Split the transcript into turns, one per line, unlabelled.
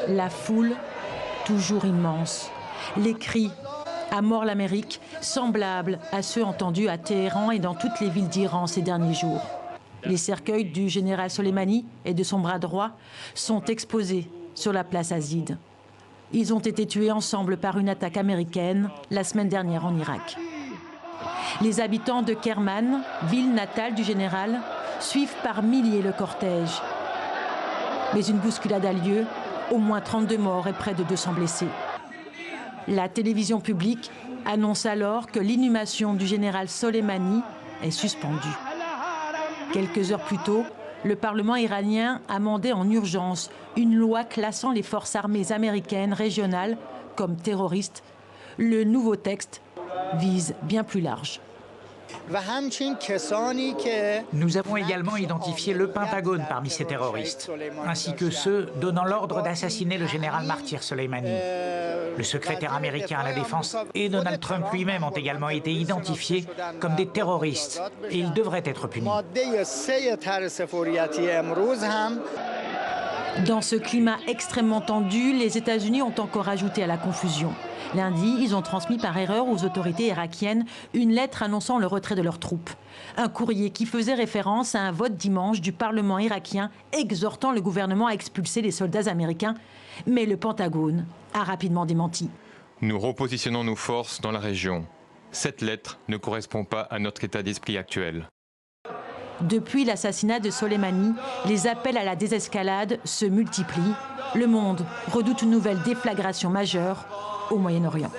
La foule, toujours immense. Les cris « À mort l'Amérique » semblables à ceux entendus à Téhéran et dans toutes les villes d'Iran ces derniers jours. Les cercueils du général Soleimani et de son bras droit sont exposés sur la place Azid. Ils ont été tués ensemble par une attaque américaine la semaine dernière en Irak. Les habitants de Kerman, ville natale du général, suivent par milliers le cortège. Mais une bousculade a lieu, au moins 32 morts et près de 200 blessés. La télévision publique annonce alors que l'inhumation du général Soleimani est suspendue. Quelques heures plus tôt, le Parlement iranien amendait en urgence une loi classant les forces armées américaines régionales comme terroristes. Le nouveau texte vise bien plus large.
Nous avons également identifié le Pentagone parmi ces terroristes, ainsi que ceux donnant l'ordre d'assassiner le général martyr Soleimani. Le secrétaire américain à la Défense et Donald Trump lui-même ont également été identifiés comme des terroristes et ils devraient être punis.
Dans ce climat extrêmement tendu, les États-Unis ont encore ajouté à la confusion. Lundi, ils ont transmis par erreur aux autorités irakiennes une lettre annonçant le retrait de leurs troupes. Un courrier qui faisait référence à un vote dimanche du Parlement irakien exhortant le gouvernement à expulser les soldats américains. Mais le Pentagone a rapidement démenti.
Nous repositionnons nos forces dans la région. Cette lettre ne correspond pas à notre état d'esprit actuel.
Depuis l'assassinat de Soleimani, les appels à la désescalade se multiplient. Le monde redoute une nouvelle déflagration majeure au Moyen-Orient.